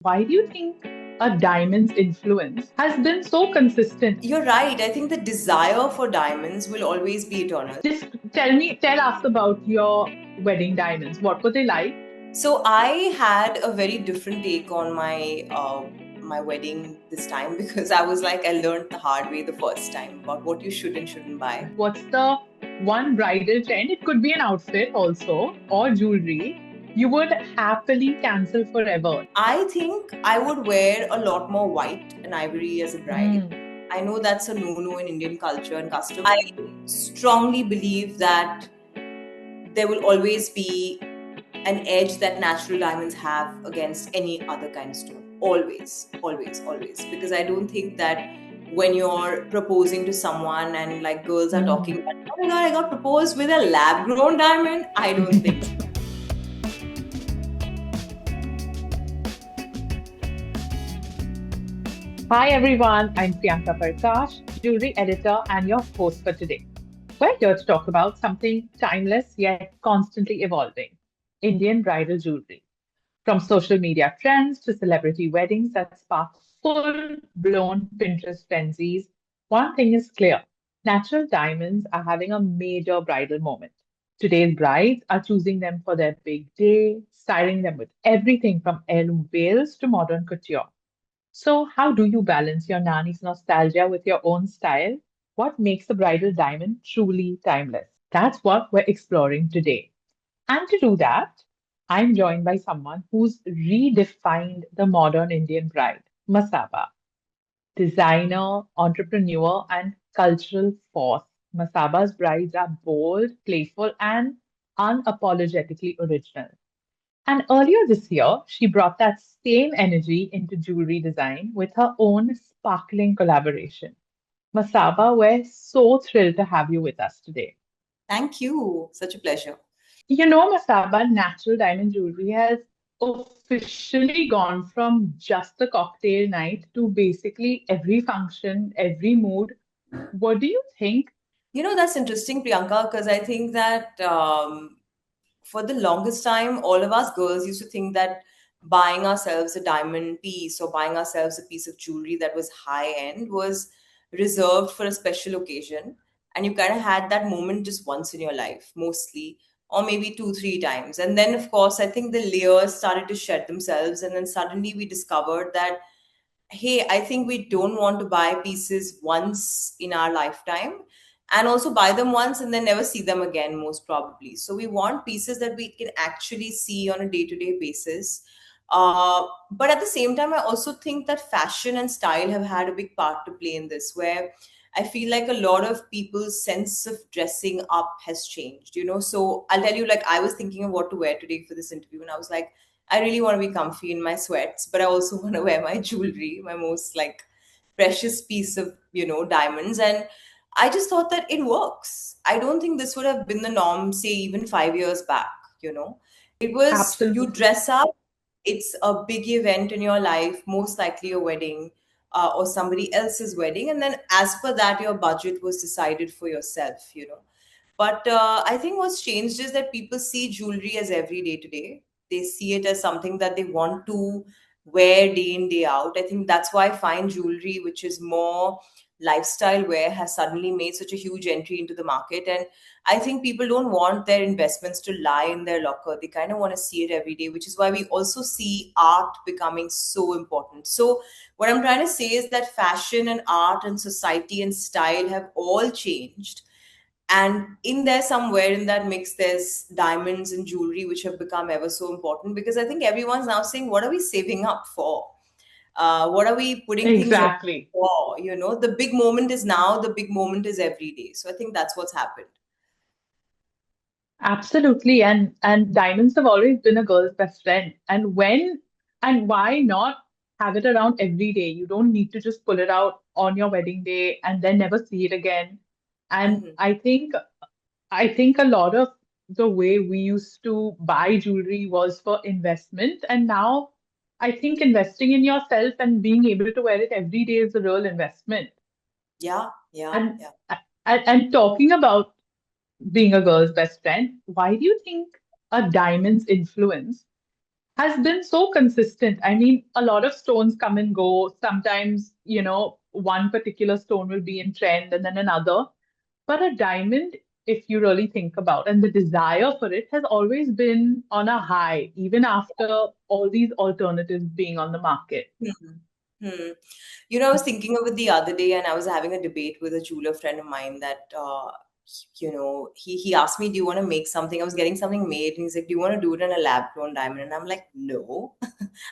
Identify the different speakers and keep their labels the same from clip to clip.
Speaker 1: Why do you think a diamond's influence has been so consistent?
Speaker 2: You're right. I think the desire for diamonds will always be eternal.
Speaker 1: Just tell us about your wedding diamonds. What were they like?
Speaker 2: So I had a very different take on my wedding this time because I was like I learned the hard way the first time about what you should and shouldn't buy.
Speaker 1: What's the one bridal trend? It could be an outfit also or jewelry you would happily cancel forever.
Speaker 2: I think I would wear a lot more white and ivory as a bride.
Speaker 1: Hmm.
Speaker 2: I know that's a no-no in Indian culture and custom. I strongly believe that there will always be an edge that natural diamonds have against any other kind of stone. Always, always, always. Because I don't think that when you're proposing to someone and like girls are talking
Speaker 1: Hmm.
Speaker 2: about, oh my god, I got proposed with a lab grown diamond, I don't think so.
Speaker 1: Hi everyone, I'm Priyanka Parkash, jewelry editor and your host for today. We're here to talk about something timeless yet constantly evolving: Indian bridal jewelry. From social media trends to celebrity weddings that spark full blown Pinterest frenzies, one thing is clear: natural diamonds are having a major bridal moment. Today's brides are choosing them for their big day, styling them with everything from heirloom veils to modern couture. So, how do you balance your nanny's nostalgia with your own style? What makes a bridal diamond truly timeless? That's what we're exploring today. And to do that, I'm joined by someone who's redefined the modern Indian bride, Masaba, designer, entrepreneur, and cultural force. Masaba's brides are bold, playful, and unapologetically original. And earlier this year, she brought that same energy into jewelry design with her own sparkling collaboration. Masaba, we're so thrilled to have you with us today.
Speaker 2: Thank you. Such a pleasure.
Speaker 1: You know, Masaba, natural diamond jewelry has officially gone from just a cocktail night to basically every function, every mood. What do you think?
Speaker 2: That's interesting, Priyanka, because I think that for the longest time, all of us girls used to think that buying ourselves a diamond piece or buying ourselves a piece of jewelry that was high end was reserved for a special occasion. And you kind of had that moment just once in your life, mostly, or maybe two, three times. And then, of course, I think the layers started to shed themselves. And then suddenly we discovered that hey, I think we don't want to buy pieces once in our lifetime and also buy them once and then never see them again, most probably. So we want pieces that we can actually see on a day to day basis. But at the same time, I also think that fashion and style have had a big part to play in this, where I feel like a lot of people's sense of dressing up has changed, So I'll tell you, like, I was thinking of what to wear today for this interview, and I was like, I really want to be comfy in my sweats, but I also want to wear my jewelry, my most like precious piece of, diamonds. And I just thought that it works. I don't think this would have been the norm, say, even 5 years back, you know. It was you
Speaker 1: Absolutely.
Speaker 2: dress up, it's a big event in your life, most likely a wedding or somebody else's wedding. And then as per that, your budget was decided for yourself. But I think what's changed is that people see jewelry as everyday today. They see it as something that they want to wear day in, day out. I think that's why fine jewelry, which is more lifestyle wear, has suddenly made such a huge entry into the market. And I think people don't want their investments to lie in their locker. They kind of want to see it every day, which is why we also see art becoming so important. So, what I'm trying to say is that fashion and art and society and style have all changed, and in there somewhere in that mix there's diamonds and jewelry which have become ever so important, because I think everyone's now saying, what are we saving up for? What are we putting things away
Speaker 1: Exactly.
Speaker 2: for? The big moment is now, the big moment is every day. So I think that's what's happened.
Speaker 1: Absolutely. And diamonds have always been a girl's best friend. And why not have it around every day? You don't need to just pull it out on your wedding day and then never see it again. And
Speaker 2: Mhm.
Speaker 1: I think a lot of the way we used to buy jewelry was for investment. And now I think investing in yourself and being able to wear it every day is a real investment.
Speaker 2: Yeah, yeah,
Speaker 1: And
Speaker 2: yeah.
Speaker 1: and talking about being a girl's best friend, why do you think a diamond's influence has been so consistent. I mean, a lot of stones come and go. Sometimes, one particular stone will be in trend and then another. But a diamond, if you really think about, and the desire for it has always been on a high, even after all these alternatives being on the market.
Speaker 2: Hmm. Hmm. I was thinking of it the other day, and I was having a debate with a jeweler friend of mine that, he asked me, "Do you want to make something?" I was getting something made, and he's like, "Do you want to do it in a lab-grown diamond?" And I'm like, "No,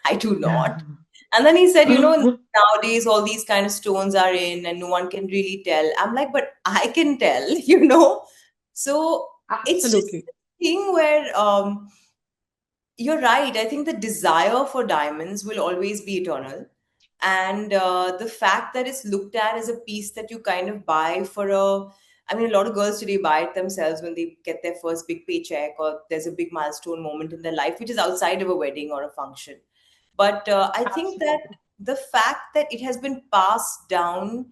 Speaker 2: I do not." And then he said, "Nowadays all these kind of stones are in, and no one can really tell." I'm like, "But I can tell," So it's just
Speaker 1: Absolutely.
Speaker 2: a thing where you're right. I think the desire for diamonds will always be eternal. And the fact that it's looked at as a piece that you kind of buy for I mean, a lot of girls today buy it themselves when they get their first big paycheck or there's a big milestone moment in their life, which is outside of a wedding or a function. But I think that
Speaker 1: Absolutely.
Speaker 2: the fact that it has been passed down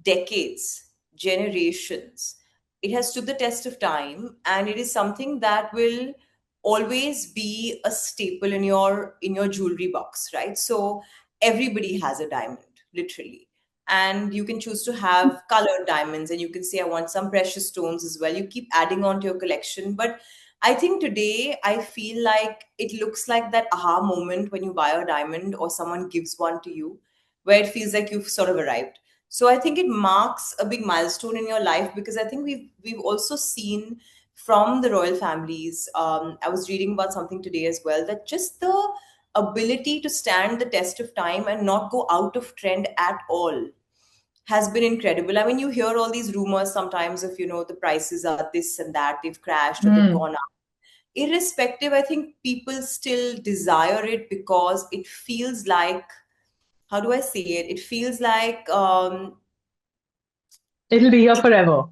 Speaker 2: decades, generations. It has stood the test of time, and it is something that will always be a staple in your jewelry box, right? So everybody has a diamond, literally. And you can choose to have colored diamonds, and you can say, I want some precious stones as well. You keep adding on to your collection. But I think today I feel like it looks like that aha moment when you buy a diamond or someone gives one to you, where it feels like you've sort of arrived. So I think it marks a big milestone in your life, because I think we've also seen from the royal families. I was reading about something today as well, that just the ability to stand the test of time and not go out of trend at all has been incredible. I mean, you hear all these rumors sometimes of, the prices are this and that, they've crashed or they've
Speaker 1: Hmm.
Speaker 2: gone up. Irrespective, I think people still desire it because it feels like, how do I say it? It feels like
Speaker 1: It'll be here forever.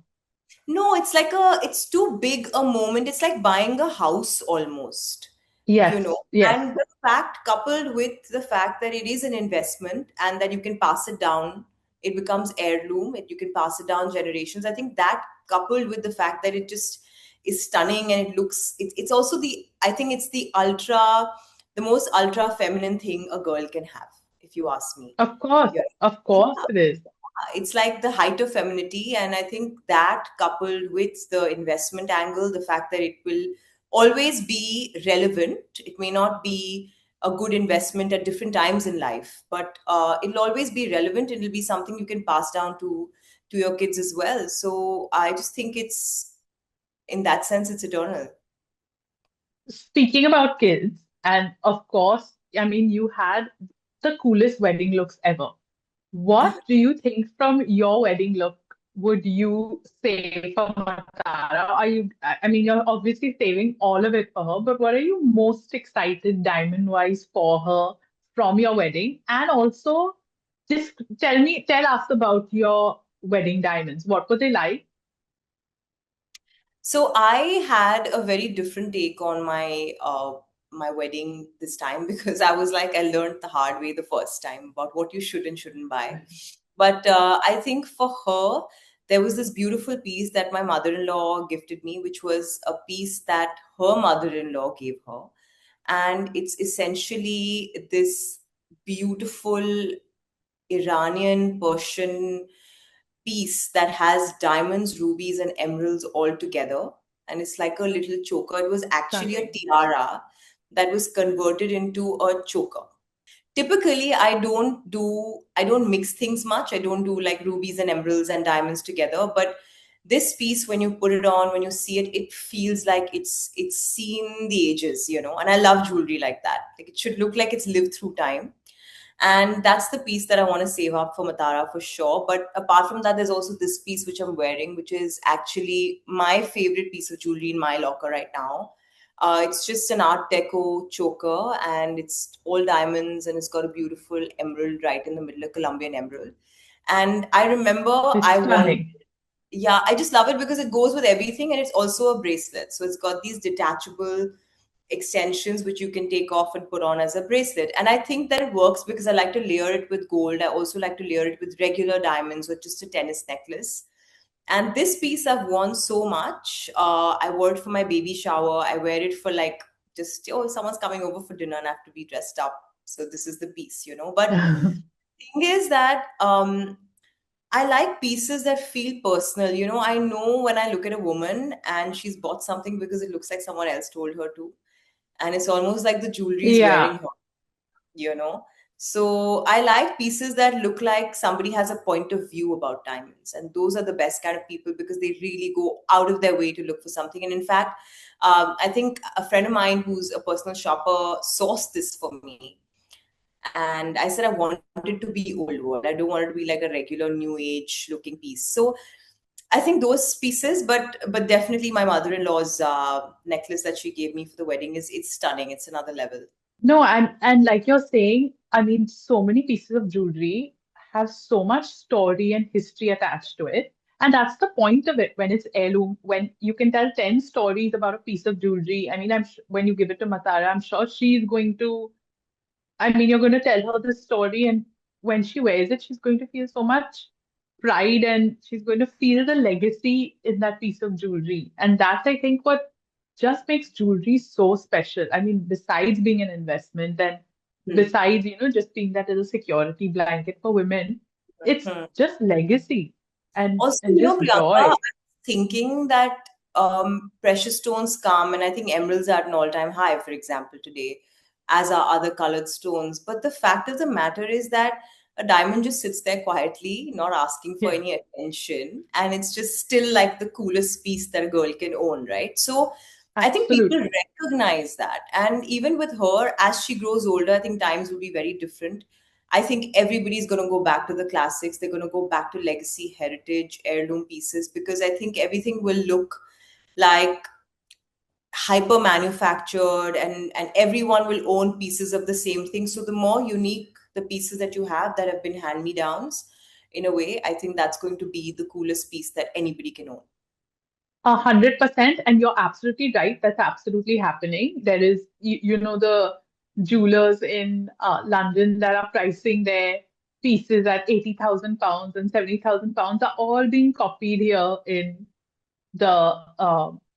Speaker 2: no, it's too big a moment. It's like buying a house almost, you know.
Speaker 1: Yes, yes.
Speaker 2: And the fact, coupled with the fact that it is an investment and that you can pass it down, it becomes heirloom, you can pass it down generations. I think that, coupled with the fact that it just is stunning, and it's also I think it's the most ultra feminine thing a girl can have, if you ask me. Yeah.
Speaker 1: Of course it is.
Speaker 2: It's like the height of femininity, and I think that, coupled with the investment angle, the fact that it will always be relevant. It may not be a good investment at different times in life, but it'll always be relevant. It'll be something you can pass down to your kids as well. So I just think it's, in that sense, it's eternal.
Speaker 1: Speaking about kids, and of course, I mean, you had the coolest wedding looks ever. What do you think from your wedding look would you say for Matara? I mean, you're obviously saving all of it for her, but what are you most excited diamond-wise for her from your wedding? And also, just tell us about your wedding diamonds. What were they like?
Speaker 2: So I had a very different take on my wedding this time because I was like, I learned the hard way the first time about what you should and shouldn't buy. But I think for her, there was this beautiful piece that my mother-in-law gifted me, which was a piece that her mother-in-law gave her. And it's essentially this beautiful Iranian Persian piece that has diamonds, rubies, and emeralds all together. And it's like a little choker. It was actually a
Speaker 1: Stunning.
Speaker 2: tiara that was converted into a choker. Typically, I don't mix things much. I don't do like rubies and emeralds and diamonds together. But this piece, when you put it on, when you see it, it feels like it's seen the ages. And I love jewelry like that. Like, it should look like it's lived through time. And that's the piece that I want to save up for Matara for sure. But apart from that, there's also this piece which I'm wearing, which is actually my favorite piece of jewelry in my locker right now. It's just an Art Deco choker, and it's all diamonds, and it's got a beautiful emerald right in the middle, a Colombian emerald. And I remember
Speaker 1: It's
Speaker 2: I wanted,
Speaker 1: stunning.
Speaker 2: yeah, I just love it because it goes with everything, and it's also a bracelet. So it's got these detachable extensions which you can take off and put on as a bracelet. And I think that it works because I like to layer it with gold. I also like to layer it with regular diamonds or just a tennis necklace. And this piece I've worn so much. I wore it for my baby shower. I wear it for like just, oh, someone's coming over for dinner and I have to be dressed up. So this is the piece, you know. But thing is that I like pieces that feel personal. You know, I know when I look at a woman and she's bought something because it looks like someone else told her to. And it's almost like the jewelry is wearing
Speaker 1: Yeah,
Speaker 2: her, you know. So I like pieces that look like somebody has a point of view about diamonds. And those are the best kind of people because they really go out of their way to look for something. And in fact, I think a friend of mine who's a personal shopper sourced this for me. And I said I want it to be old world. I don't want it to be like a regular new age looking piece. So I think those pieces, but definitely my mother-in-law's necklace that she gave me for the wedding is it's stunning. It's another level.
Speaker 1: no, and like you're saying, I mean, so many pieces of jewelry have so much story and history attached to it. And that's the point of it when it's heirloom, when you can tell 10 stories about a piece of jewelry. I mean, when you give it to Matara, I'm sure she's going to, I mean, you're going to tell her this story, and when she wears it, she's going to feel so much pride and she's going to feel the legacy in that piece of jewelry. And that's, I think, what just makes jewelry so special. I mean, besides being an investment and
Speaker 2: Hmm.
Speaker 1: besides, just being that as a security blanket for women, it's
Speaker 2: Hmm.
Speaker 1: just legacy
Speaker 2: Also,
Speaker 1: and just
Speaker 2: Priyanka,
Speaker 1: joy.
Speaker 2: I'm thinking that precious stones come, and I think emeralds are at an all-time high, for example, today, as are other colored stones. But the fact of the matter is that a diamond just sits there quietly, not asking for
Speaker 1: Yeah,
Speaker 2: any attention, and it's just still like the coolest piece that a girl can own, right? So I think people
Speaker 1: absolutely.
Speaker 2: recognize that. And even with her, as she grows older, I think times will be very different. I think everybody's going to go back to the classics. They're going to go back to legacy, heritage, heirloom pieces because I think everything will look like hyper manufactured and everyone will own pieces of the same thing. So the more unique the pieces that you have that have been hand me downs, in a way, I think that's going to be the coolest piece that anybody can own.
Speaker 1: 100%, and you're absolutely right. That's absolutely happening. There is, the jewelers in London that are pricing their pieces at 80,000 pounds and 70,000 pounds are all being copied here in the,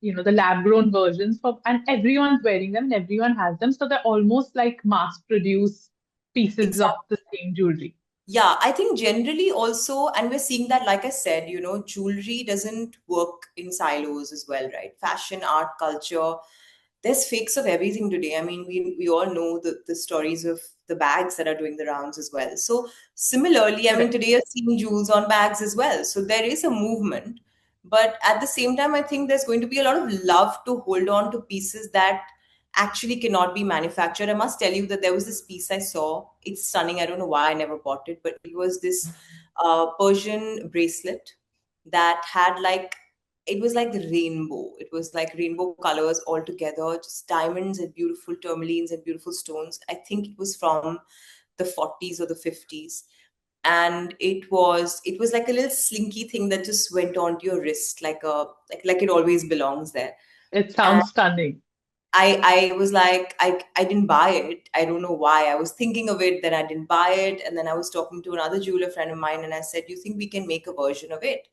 Speaker 1: the lab-grown versions and everyone's wearing them and everyone has them. So they're almost like mass-produced pieces of
Speaker 2: Exactly.
Speaker 1: the same jewelry.
Speaker 2: Yeah, I think generally also, and we're seeing that, like I said, jewelry doesn't work in silos as well, right? Fashion, art, culture, there's fakes of everything today. I mean, we all know the stories of the bags that are doing the rounds as well. So similarly, I mean,
Speaker 1: Correct.
Speaker 2: today you're seeing jewels on bags as well. So there is a movement, but at the same time, I think there's going to be a lot of love to hold on to pieces that actually cannot be manufactured. I must tell you that there was this piece I saw. It's stunning. I don't know why I never bought it, but it was this Persian bracelet that had like it was like the rainbow. It was like rainbow colors all together, just diamonds and beautiful tourmalines and beautiful stones. I think it was from the 40s or the 50s. And it was like a little slinky thing that just went onto your wrist like it always belongs there.
Speaker 1: It sounds stunning.
Speaker 2: I was like, I didn't buy it. I don't know why. I was thinking of it, then I didn't buy it. And then I was talking to another jeweler friend of mine and I said, you think we can make a version of it?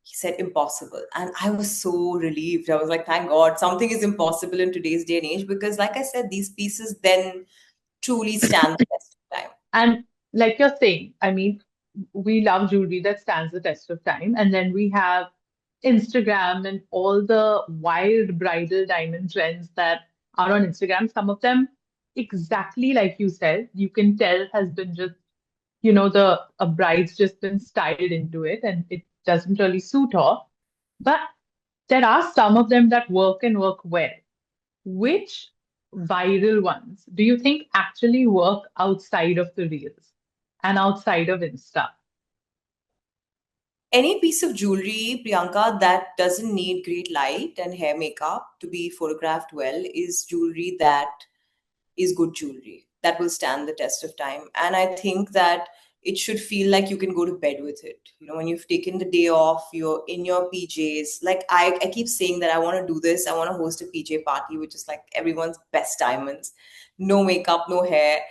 Speaker 2: He said, impossible. And I was so relieved. I was like, thank God, something is impossible in today's day and age. Because, like I said, these pieces then truly stand the test of time.
Speaker 1: And like you're saying, I mean, we love jewelry that stands the test of time. And then we have Instagram and all the wild bridal diamond trends that are on Instagram. Some of them, exactly like you said, you can tell has been just, the a bride's just been styled into it and it doesn't really suit her. But there are some of them that work and work well. Which viral ones do you think actually work outside of the reels and outside of Insta?
Speaker 2: Any piece of jewelry, Priyanka, that doesn't need great light and hair makeup to be photographed well is jewelry that is good jewelry that will stand the test of time. And I think that it should feel like you can go to bed with it. When you've taken the day off, you're in your PJs. Like I keep saying that I want to do this. I want to host a PJ party, which is like everyone's best diamonds. No makeup, no hair,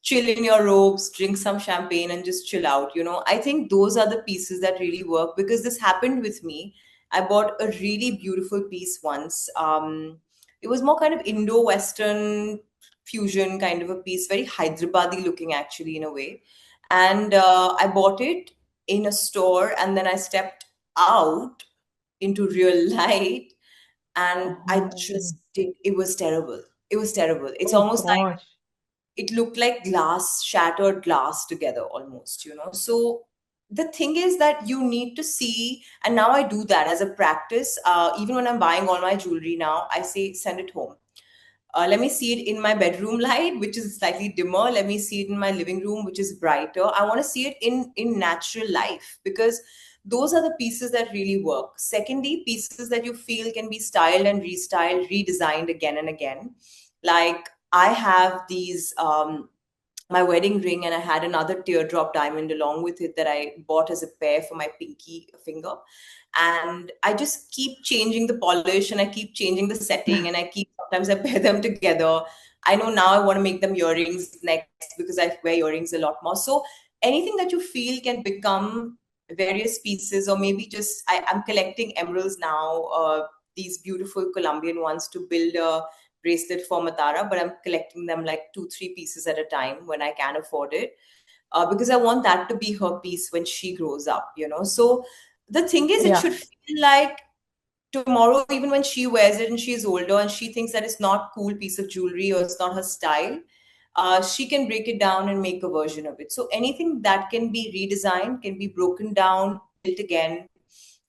Speaker 2: chill in your robes, drink some champagne, and just chill out. I think those are the pieces that really work because this happened with me. I bought a really beautiful piece once. It was more kind of Indo-Western fusion kind of a piece, very Hyderabadi looking actually in a way. And I bought it in a store, and then I stepped out into real light, and I
Speaker 1: Oh,
Speaker 2: just did. It was terrible. It was terrible. It's
Speaker 1: oh
Speaker 2: almost like
Speaker 1: gosh.
Speaker 2: it looked like glass, shattered glass together almost, So the thing is that you need to see, and now I do that as a practice. Even when I'm buying all my jewelry now, I say send it home. Let me see it in my bedroom light, which is slightly dimmer. Let me see it in my living room, which is brighter. I want to see it in natural life, because those are the pieces that really work. Secondly, pieces that you feel can be styled and restyled, redesigned again and again. Like I have these my wedding ring, and I had another teardrop diamond along with it that I bought as a pair for my pinky finger. And I just keep changing the polish, and I keep changing the setting, and I keep sometimes I pair them together. I know now I want to make them earrings next because I wear earrings a lot more. So anything that you feel can become various pieces, or maybe just I'm collecting emeralds now, these beautiful Colombian ones, to build a bracelet for Matara, but I'm collecting them like two, three pieces at a time when I can afford it, because I want that to be her piece when she grows up. So the thing is, it
Speaker 1: Yeah.
Speaker 2: should feel like tomorrow, even when she wears it and she's older and she thinks that it's not cool piece of jewelry or it's not her style, she can break it down and make a version of it. So anything that can be redesigned can be broken down, built again,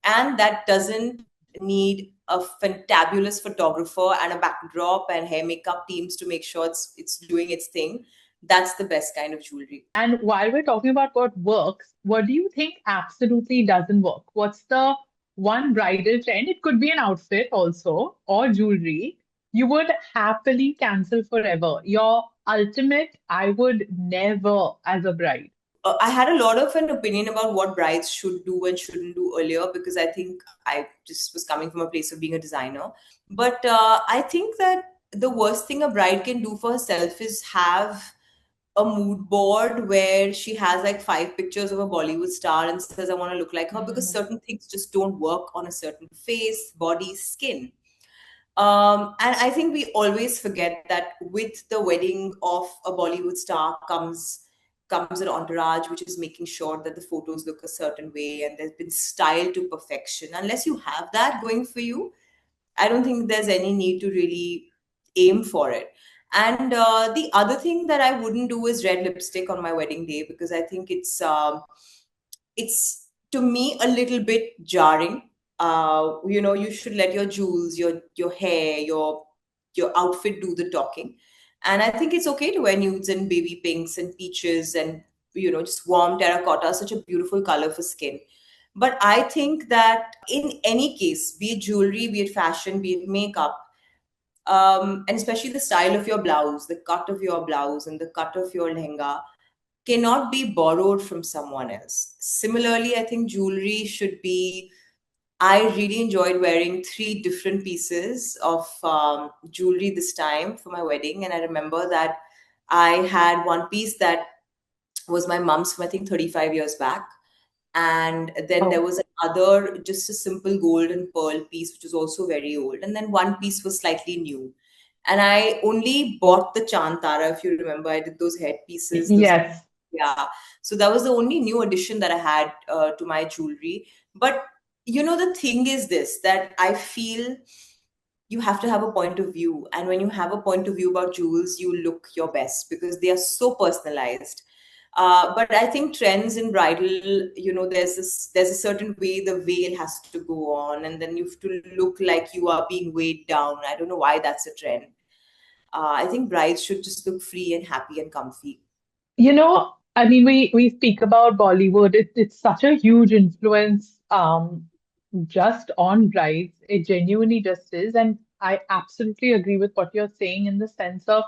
Speaker 2: and that doesn't need a fantabulous photographer and a backdrop and hair makeup teams to make sure it's doing its thing. That's the best kind of jewelry.
Speaker 1: And while we're talking about what works, what do you think absolutely doesn't work? What's the one bridal trend? It could be an outfit also or jewelry you would happily cancel forever. Your ultimate, I would never as a bride.
Speaker 2: I had a lot of an opinion about what brides should do and shouldn't do earlier, because I think I just was coming from a place of being a designer. But I think that the worst thing a bride can do for herself is have a mood board where she has like five pictures of a Bollywood star and says, I want to look like her, because
Speaker 1: Mm.
Speaker 2: certain things just don't work on a certain face, body, skin. And I think we always forget that with the wedding of a Bollywood star comes an entourage, which is making sure that the photos look a certain way and there's been style to perfection. Unless you have that going for you, I don't think there's any need to really aim for it. And the other thing that I wouldn't do is red lipstick on my wedding day, because I think it's to me a little bit jarring. You should let your jewels, your hair, your outfit do the talking. And I think it's okay to wear nudes and baby pinks and peaches and just warm terracotta, such a beautiful color for skin. But I think that in any case, be it jewelry, be it fashion, be it makeup, and especially the style of your blouse, the cut of your blouse, and the cut of your lehenga cannot be borrowed from someone else. Similarly, I think jewelry should be. I really enjoyed wearing three different pieces of jewelry this time for my wedding. And I remember that I had one piece that was my mom's from, I think, 35 years back. And then there
Speaker 1: Oh,
Speaker 2: was another, just a simple gold and pearl piece, which was also very old. And then one piece was slightly new. And I only bought the Chantara, if you remember. I did those head pieces, those,
Speaker 1: yes.
Speaker 2: yeah. So that was the only new addition that I had to my jewelry. But the thing is this, that I feel you have to have a point of view. And when you have a point of view about jewels, you look your best because they are so personalized. But I think trends in bridal, there's a certain way the veil has to go on, and then you have to look like you are being weighed down. I don't know why that's a trend. I think brides should just look free and happy and comfy.
Speaker 1: I mean, we speak about Bollywood. It's such a huge influence just on brides. It genuinely just is. And I absolutely agree with what you're saying in the sense of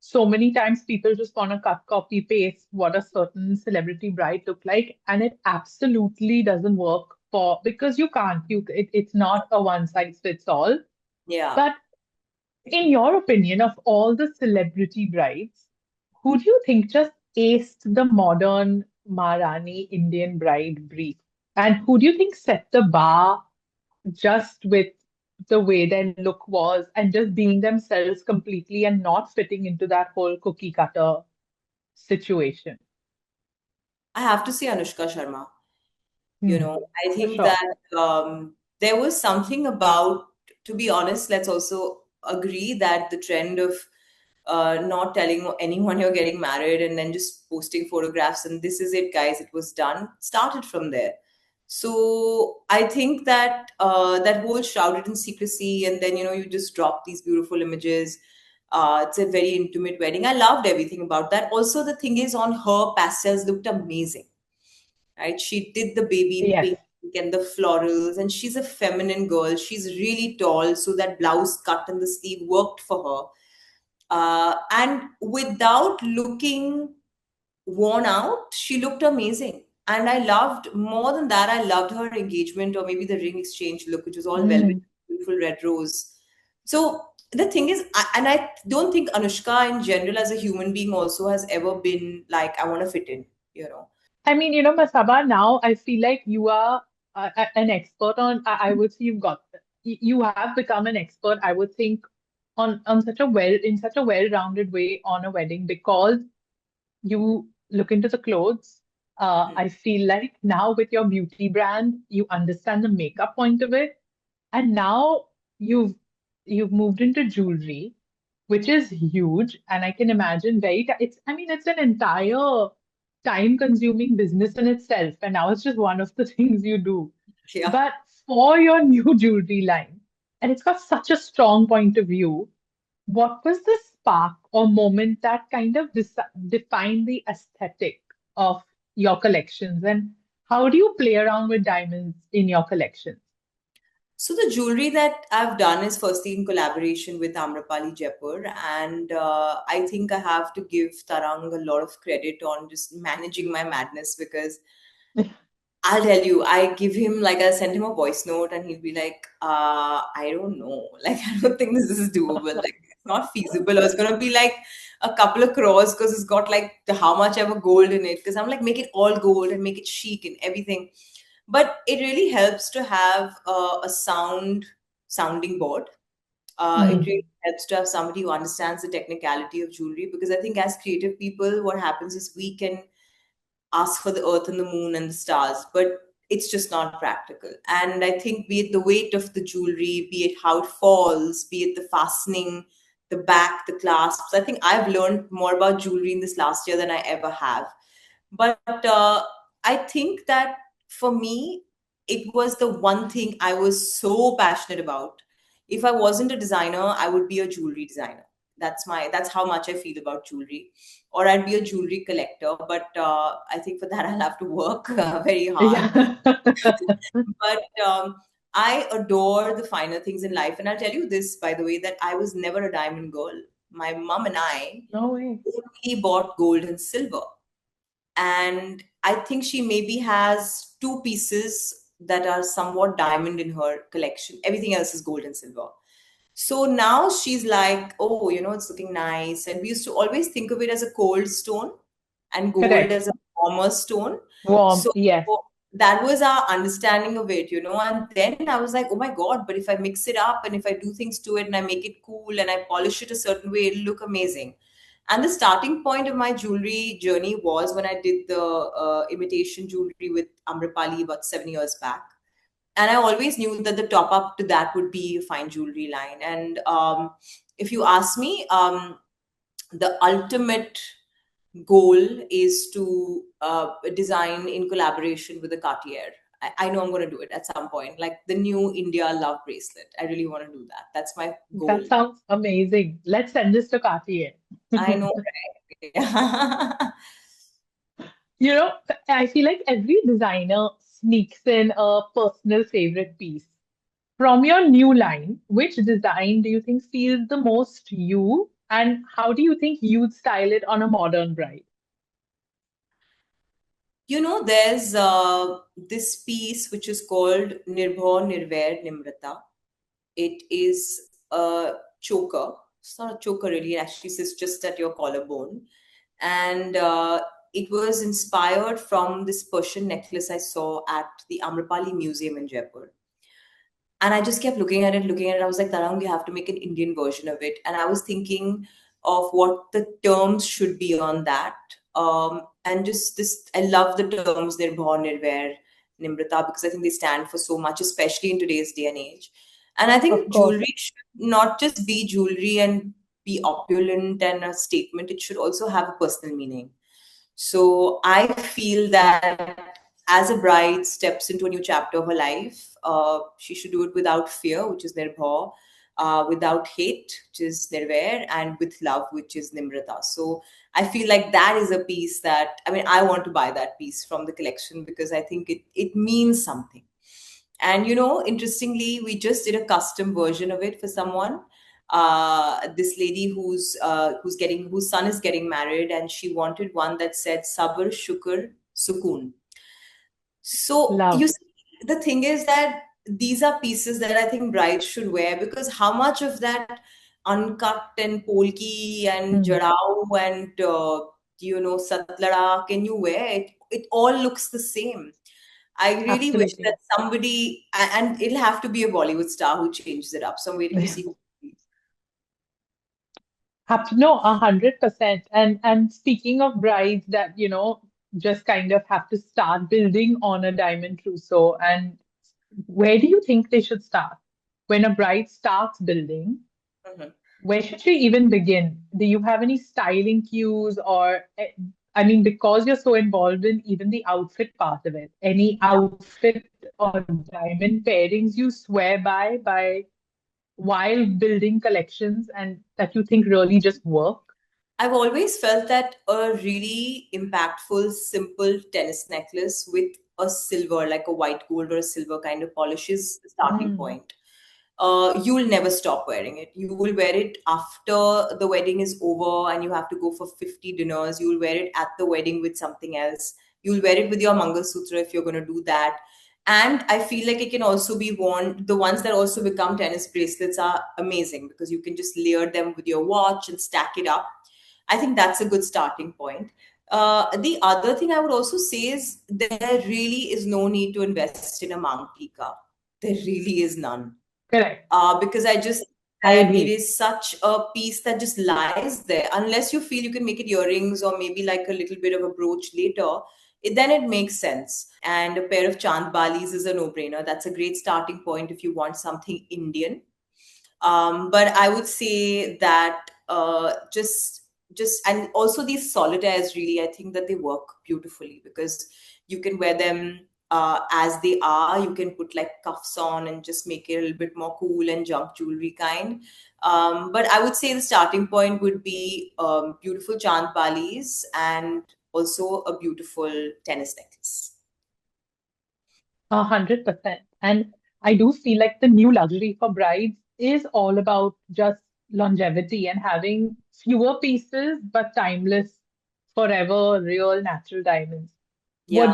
Speaker 1: so many times people just want to cut, copy, paste what a certain celebrity bride look like. And it absolutely doesn't work for because you can't. It's not a one size fits all.
Speaker 2: Yeah.
Speaker 1: But in your opinion, of all the celebrity brides, who do you think just aced the modern Maharani Indian bride brief? And who do you think set the bar just with the way their look was and just being themselves completely and not fitting into that whole cookie cutter situation.
Speaker 2: I have to say Anushka Sharma.
Speaker 1: Hmm,
Speaker 2: I
Speaker 1: for
Speaker 2: think
Speaker 1: sure.
Speaker 2: that there was something about, to be honest, let's also agree that the trend of not telling anyone you're getting married and then just posting photographs and this is it, guys, it was done, started from there. So I think that that whole shrouded in secrecy, and then you just drop these beautiful images. It's a very intimate wedding. I loved everything about that. Also, the thing is, on her, pastels looked amazing, right? She did the baby in
Speaker 1: Yes.
Speaker 2: pink and the florals, and she's a feminine girl. She's really tall, so that blouse cut and the sleeve worked for her. And without looking worn out, she looked amazing. And I loved, more than that, I loved her engagement or maybe the ring exchange look, which was all velvet,
Speaker 1: Mm.
Speaker 2: beautiful red rose. So the thing is, and I don't think Anushka in general as a human being also has ever been like, I want to fit in, you know.
Speaker 1: I mean, Masaba, now I feel like you are an expert on, I would say you have become an expert, I would think, on in such a well-rounded way on a wedding because you look into the clothes. I feel like now with your beauty brand, you understand the makeup point of it. And now you've you've moved into jewelry, which is huge. And I can imagine it's I mean, it's an entire time-consuming business in itself. And now it's just one of the things you do.
Speaker 2: Yeah.
Speaker 1: But for your new jewelry line, and it's got such a strong point of view, what was the spark or moment that kind of defined the aesthetic of your collections? And how do you play around with diamonds in your collections?
Speaker 2: So the jewelry that I've done is firstly in collaboration with Amrapali Jaipur, and I think I have to give Tarang a lot of credit on just managing my madness, because I'll tell you, I give him, like, I send him a voice note and he'll be like, I don't know. Like, I don't think this is doable. Like, it's not feasible. Or it's going to be like a couple of crores because it's got like how much ever gold in it. Because I'm like, make it all gold and make it chic and everything. But it really helps to have a sounding board. It
Speaker 1: Hmm.
Speaker 2: really helps to have somebody who understands the technicality of jewelry, because I think as creative people, what happens is we can ask for the earth and the moon and the stars, but it's just not practical. And I think, be it the weight of the jewelry, be it how it falls, be it the fastening, the back, the clasps, I think I've learned more about jewelry in this last year than I ever have. But I think that for me, it was the one thing I was so passionate about. If I wasn't a designer, I would be a jewelry designer. That's how much I feel about jewelry. Or I'd be a jewelry collector. But I think for that I'll have to work very hard.
Speaker 1: Yeah.
Speaker 2: But I adore the finer things in life. And I'll tell you this, by the way, that I was never a diamond girl. My mom and I
Speaker 1: No way.
Speaker 2: only bought gold and silver, and I think she maybe has two pieces that are somewhat diamond in her collection. Everything else is gold and silver. So now she's like, oh, it's looking nice. And we used to always think of it as a cold stone and gold
Speaker 1: Correct.
Speaker 2: as a warmer stone.
Speaker 1: Warm.
Speaker 2: So
Speaker 1: Yes.
Speaker 2: that was our understanding of it. And then I was like, oh my God, but if I mix it up and if I do things to it and I make it cool and I polish it a certain way, it'll look amazing. And the starting point of my jewelry journey was when I did the imitation jewelry with Amrapali about 7 years back. And I always knew that the top up to that would be a fine jewelry line. And if you ask me, the ultimate goal is to design in collaboration with a Cartier. I know I'm going to do it at some point, like the new India Love bracelet. I really want to do that. That's my goal.
Speaker 1: That sounds amazing. Let's send this to Cartier.
Speaker 2: I know, right?
Speaker 1: You know, I feel like every designer sneaks in a personal favorite piece. From your new line, which design do you think feels the most you, and how do you think you'd style it on a modern bride?
Speaker 2: There's this piece which is called Nirbhav Nirvair Nimrata. It is a choker. It's not a choker really. It actually sits just at your collarbone. And it was inspired from this Persian necklace I saw at the Amrapali Museum in Jaipur. And I just kept looking at it, looking at it. I was like, Tarang, you have to make an Indian version of it. And I was thinking of what the terms should be on that. And just this, I love the terms, they're born, nirwear, nimrata, because I think they stand for so much, especially in today's day and age. And I
Speaker 1: Of
Speaker 2: think
Speaker 1: course.
Speaker 2: jewelry should not just be jewelry and be opulent and a statement, it should also have a personal meaning. So I feel that as a bride steps into a new chapter of her life, she should do it without fear, which is nirbhav, without hate, which is nirvair, and with love, which is nimrata. So I feel like that is a piece that, I mean, I want to buy that piece from the collection because I think it means something. And interestingly, we just did a custom version of it for someone. This lady whose son is getting married, and she wanted one that said Sabr, Shukr, Sukoon. So you
Speaker 1: Love.
Speaker 2: see, the thing is that these are pieces that I think brides should wear, because how much of that uncut and polki and
Speaker 1: Hmm.
Speaker 2: jarao and satlada can you wear? It all looks the same. I really wish that
Speaker 1: Absolutely.
Speaker 2: somebody, and it'll have to be a Bollywood star who changes it up. So I'm waiting to see who.
Speaker 1: No, 100%. And speaking of brides that, just kind of have to start building on a diamond trousseau, and where do you think they should start? When a bride starts building,
Speaker 2: Mhm.
Speaker 1: where should she even begin? Do you have any styling cues or, I mean, because you're so involved in even the outfit part of it, any outfit or diamond pairings you swear by while building collections and that you think really just work?
Speaker 2: I've always felt that a really impactful, simple tennis necklace with a silver, like a white gold or a silver kind of polish is the starting
Speaker 1: Mm,
Speaker 2: point. You'll never stop wearing it. You will wear it after the wedding is over and you have to go for 50 dinners. You'll wear it at the wedding with something else. You'll wear it with your Mangal Sutra if you're going to do that. And I feel like it can also be worn. The ones that also become tennis bracelets are amazing because you can just layer them with your watch and stack it up. I think that's a good starting point. The other thing I would also say is there really is no need to invest in a mantika. There really is none.
Speaker 1: correct.
Speaker 2: Because I just
Speaker 1: I
Speaker 2: that it
Speaker 1: agree.
Speaker 2: is such a piece that just lies there. Unless you feel you can make it earrings or maybe like a little bit of a brooch later, then it makes sense. And a pair of chand balis is a no-brainer. That's a great starting point if you want something Indian. But I would say that just and also these solitaires really, I think that they work beautifully because you can wear them as they are. You can put like cuffs on and just make it a little bit more cool and junk jewelry kind. But I would say the starting point would be beautiful chand balis and also a beautiful tennis necklace.
Speaker 1: 100%. And I do feel like the new luxury for brides is all about just longevity and having fewer pieces but timeless, forever, real, natural diamonds.
Speaker 2: Yeah.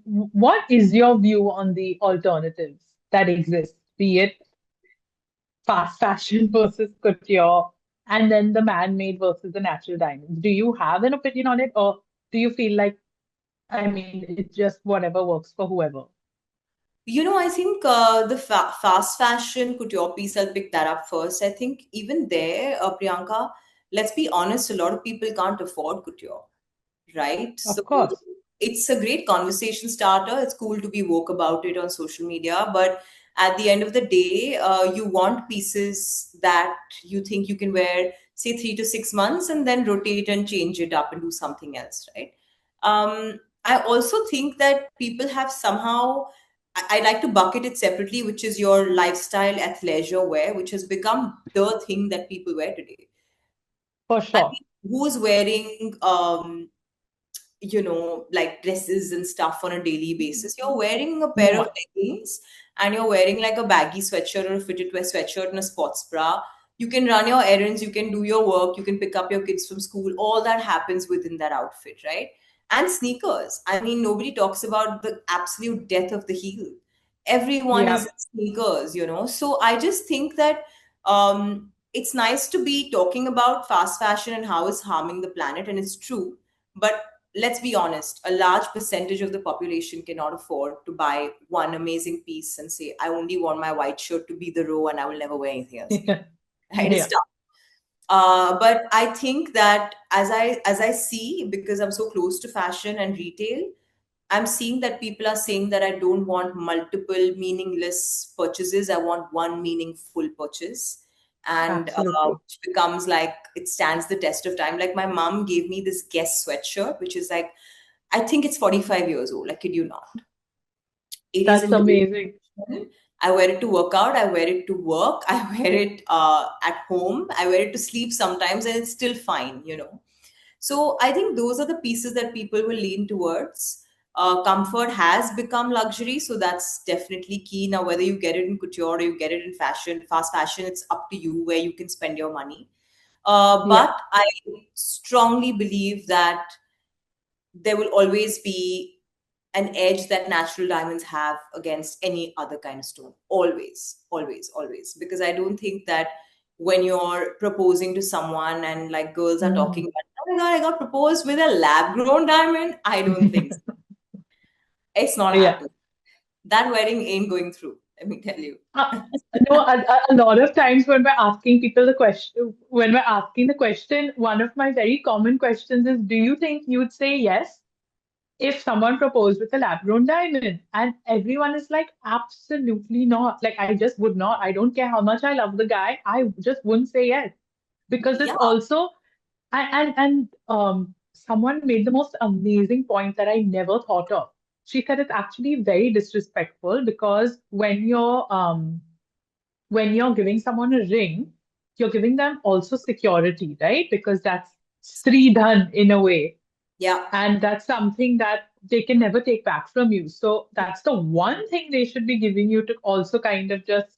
Speaker 1: What is your view on the alternatives that exist, be it fast fashion versus couture, and then the man-made versus the natural diamonds? Do you have an opinion on it, or do you feel like, I mean, it's just whatever works for whoever?
Speaker 2: I think the fast fashion couture piece, I'll pick that up first. I think even there, Priyanka, let's be honest, a lot of people can't afford couture, right? So
Speaker 1: Of course,
Speaker 2: it's a great conversation starter. It's cool to be woke about it on social media, but at the end of the day, you want pieces that you think you can wear, say 3 to 6 months, and then rotate and change it up and do something else, right? I also think that people have somehow, I like to bucket it separately, which is your lifestyle athleisure wear, which has become the thing that people wear today.
Speaker 1: for
Speaker 2: I
Speaker 1: sure.
Speaker 2: mean, who's wearing like dresses and stuff on a daily basis? You're wearing a
Speaker 1: No
Speaker 2: pair of
Speaker 1: one.
Speaker 2: leggings and you're wearing like a baggy sweatshirt or a fitted wear sweatshirt and a sports bra. You can run your errands, you can do your work, you can pick up your kids from school. All that happens within that outfit, right? And sneakers. I mean, nobody talks about the absolute death of the heel. Everyone is
Speaker 1: Yeah,
Speaker 2: in sneakers. So I just think that it's nice to be talking about fast fashion and how it's harming the planet, and it's true. But let's be honest, a large percentage of the population cannot afford to buy one amazing piece and say, I only want my white shirt to be the row and I will never wear anything else again. Right? It's
Speaker 1: Yeah.
Speaker 2: tough. But I think that as I see, because I'm so close to fashion and retail, I'm seeing that people are saying that I don't want multiple meaningless purchases. I want one meaningful purchase. And
Speaker 1: Absolutely.
Speaker 2: which becomes like, it stands the test of time. Like my mom gave me this Guess sweatshirt, which is like, I think it's 45 years old. I kid you not. It is
Speaker 1: That's
Speaker 2: in dual
Speaker 1: amazing.
Speaker 2: function. I wear it to work out. I wear it to work. I wear it at home. I wear it to sleep sometimes, and it's still fine, you know. So I think those are the pieces that people will lean towards. Comfort has become luxury, so that's definitely key. Now, whether you get it in couture or you get it in fashion, fast fashion, it's up to you where you can spend your money.
Speaker 1: Yeah.
Speaker 2: But I strongly believe that there will always be an edge that natural diamonds have against any other kind of stone. Always, always, always. Because I don't think that when you're proposing to someone and like girls are talking
Speaker 1: Mm.
Speaker 2: about, oh my God, I got proposed with a lab grown diamond. I don't think so. It's not
Speaker 1: Yeah.
Speaker 2: happening. That wedding ain't going through, let me tell you.
Speaker 1: Uh, no, a lot of times when we're asking people the question, when we're asking the question, one of my very common questions is, do you think you'd say yes if someone proposed with a lab-grown diamond? And everyone is like, absolutely not. Like, I just would not. I don't care how much I love the guy. I just wouldn't say yes because
Speaker 2: Yeah,
Speaker 1: it's also, and someone made the most amazing point that I never thought of. She said it's actually very disrespectful because when you're giving someone a ring, you're giving them also security, right? Because that's Sridhan in a way.
Speaker 2: yeah.
Speaker 1: And that's something that they can never take back from you. So that's the one thing they should be giving you to also kind of just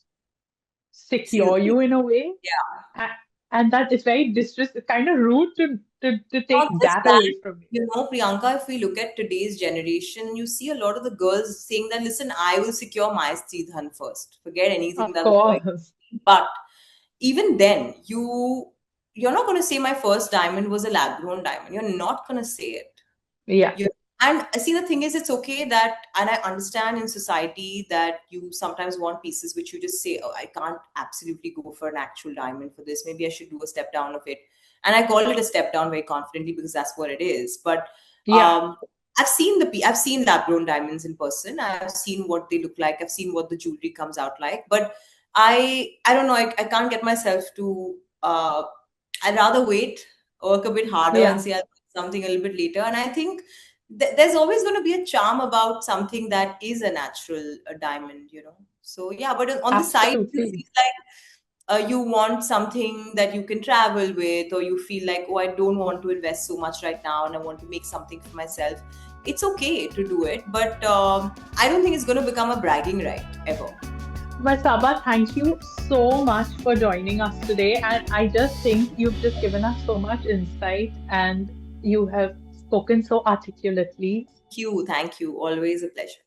Speaker 2: Seal
Speaker 1: secure
Speaker 2: the deal.
Speaker 1: you in a way.
Speaker 2: Yeah.
Speaker 1: A- And that is very it's kind of rude to
Speaker 2: Not
Speaker 1: take
Speaker 2: just
Speaker 1: that
Speaker 2: that,
Speaker 1: away from you.
Speaker 2: you know, Priyanka, if we look at today's generation, you see a lot of the girls saying that, listen, I will secure my Sridhan first. Forget anything
Speaker 1: Of
Speaker 2: that the boy.
Speaker 1: course.
Speaker 2: But even then, you're not going to say my first diamond was a lab grown diamond. You're not going to say it.
Speaker 1: Yeah.
Speaker 2: You and see, the thing is, it's okay that, and I understand in society that you sometimes want pieces which you just say, oh, I can't absolutely go for an actual diamond for this. Maybe I should do a step down of it. And I call it a step down very confidently because that's what it is. But
Speaker 1: Yeah.
Speaker 2: um, I've seen lab grown diamonds in person. I've seen what they look like. I've seen what the jewelry comes out like. But I don't know. I can't get myself to. I'd rather wait, work a bit harder, and
Speaker 1: Yeah.
Speaker 2: say I'll do something a little bit later. And I think there's always going to be a charm about something that is a natural diamond, you know. So yeah, but on the side, it
Speaker 1: Absolutely.
Speaker 2: seems like you want something that you can travel with, or you feel like, oh, I don't want to invest so much right now, and I want to make something for myself. It's okay to do it, but I don't think it's going to become a bragging right ever.
Speaker 1: Masaba, thank you so much for joining us today. And I just think you've just given us so much insight and you have spoken so articulately.
Speaker 2: Thank you. Always a pleasure.